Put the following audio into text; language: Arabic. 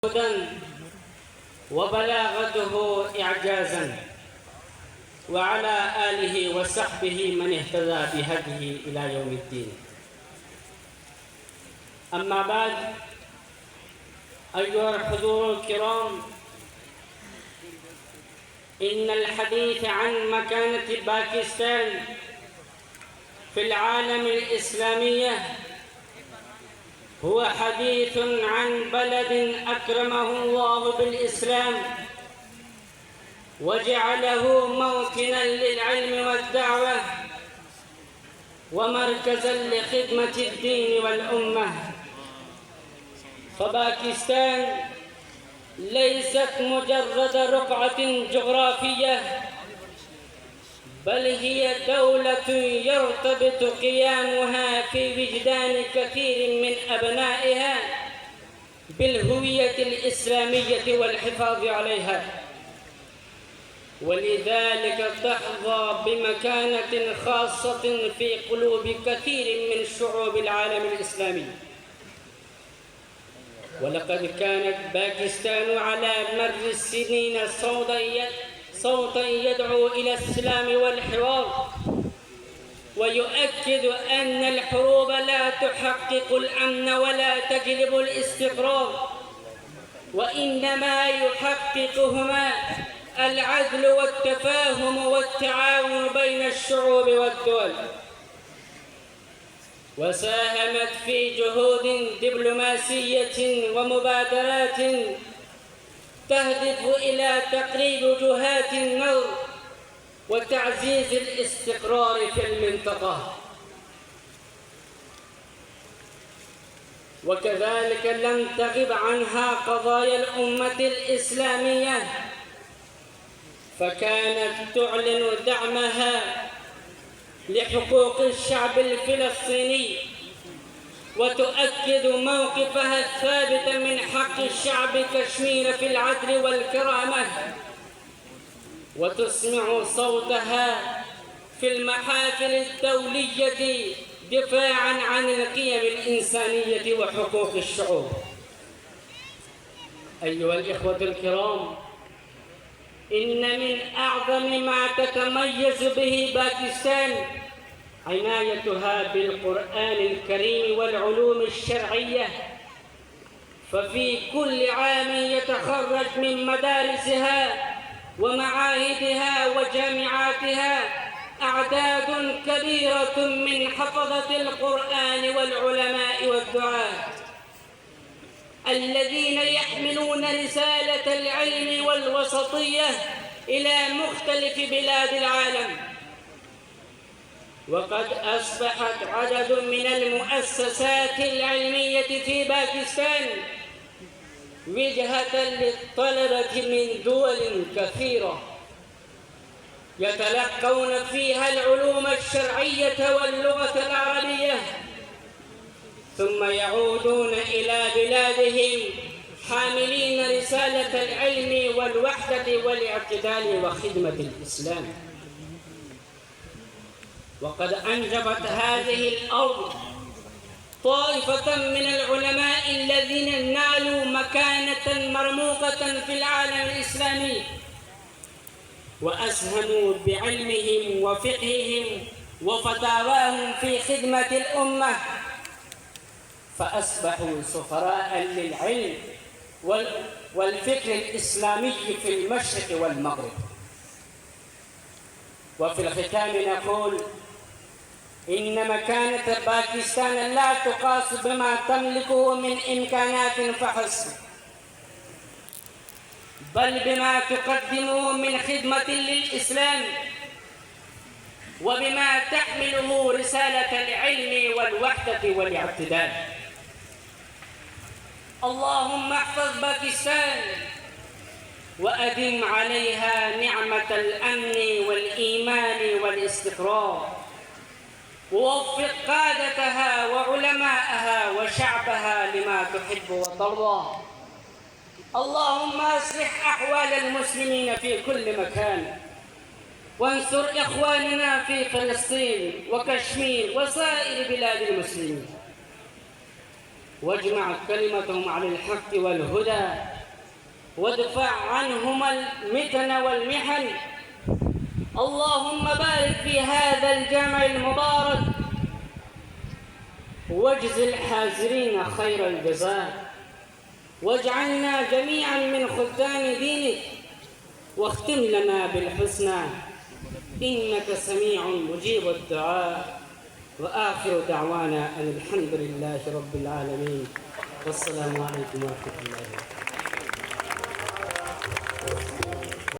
هدى وبلاغته إعجازا، وعلى آله وصحبه من اهتدى بهديه إلى يوم الدين. أما بعد، أيها الحضور الكرام، إن الحديث عن مكانة باكستان في العالم الإسلامي هو حديث عن بلد أكرمه الله بالإسلام وجعله موطنا للعلم والدعوة ومركزا لخدمة الدين والأمة. فباكستان ليست مجرد رقعة جغرافية، بل هي دولة يرتبط قيامها في وجدان كثير من أبنائها بالهوية الإسلامية والحفاظ عليها، ولذلك تحظى بمكانة خاصة في قلوب كثير من شعوب العالم الإسلامي. ولقد كانت باكستان على مر السنين صوتا يدعو إلى السلام والحوار، ويؤكد أن الحروب لا تحقق الأمن ولا تجلب الاستقرار، وإنما يحققهما العدل والتفاهم والتعاون بين الشعوب والدول. وساهمت في جهود دبلوماسية ومبادرات تهدف إلى تقريب وجهات النظر وتعزيز الاستقرار في المنطقة. وكذلك لم تغب عنها قضايا الأمة الإسلامية، فكانت تعلن دعمها لحقوق الشعب الفلسطيني، وتؤكد موقفها الثابت من حق الشعب كشمير في العدل والكرامة، وتسمع صوتها في المحافل الدولية دفاعاً عن القيم الإنسانية وحقوق الشعوب. أيها الإخوة الكرام، إن من أعظم ما تتميز به باكستان عنايتها بالقرآن الكريم والعلوم الشرعية، ففي كل عام يتخرج من مدارسها ومعاهدها وجامعاتها أعداد كبيرة من حفظة القرآن والعلماء والدعاة الذين يحملون رسالة العلم والوسطية إلى مختلف بلاد العالم. وقد أصبحت عدد من المؤسسات العلمية في باكستان وجهة للطلبة من دول كثيرة يتلقون فيها العلوم الشرعية واللغة العربية، ثم يعودون إلى بلادهم حاملين رسالة العلم والوحدة والاعتدال وخدمة الإسلام. وقد أنجبت هذه الأرض طائفة من العلماء الذين نالوا مكانة مرموقة في العالم الإسلامي، وأسهموا بعلمهم وفقههم وفتاواهم في خدمة الأمة، فأصبحوا سفراء للعلم والفكر الإسلامي في المشرق والمغرب. وفي الختام نقول إن مكانة باكستان لا تقاس بما تملكه من إمكانات فحسب، بل بما تقدمه من خدمة للإسلام، وبما تحمله رسالة العلم والوحدة والاعتدال. اللهم احفظ باكستان وأدم عليها نعمة الأمن والإيمان والاستقرار، ووفق قادتها وعلماءها وشعبها لما تحب وترضى. اللهم أصلح أحوال المسلمين في كل مكان، وانصر إخواننا في فلسطين وكشمير وسائر بلاد المسلمين. واجمع كلمتهم على الحق والهدى، وادفع عنهم المتن والمحن. اللهم بارك في هذا الجمع المبارك، واجز الحاضرين خير الجزاء، واجعلنا جميعا من خدام دينك، واختم لنا بالحسنى إنك سميع مجيب الدعاء. وآخر دعوانا أن الحمد لله رب العالمين، والسلام عليكم ورحمة الله وبركاته.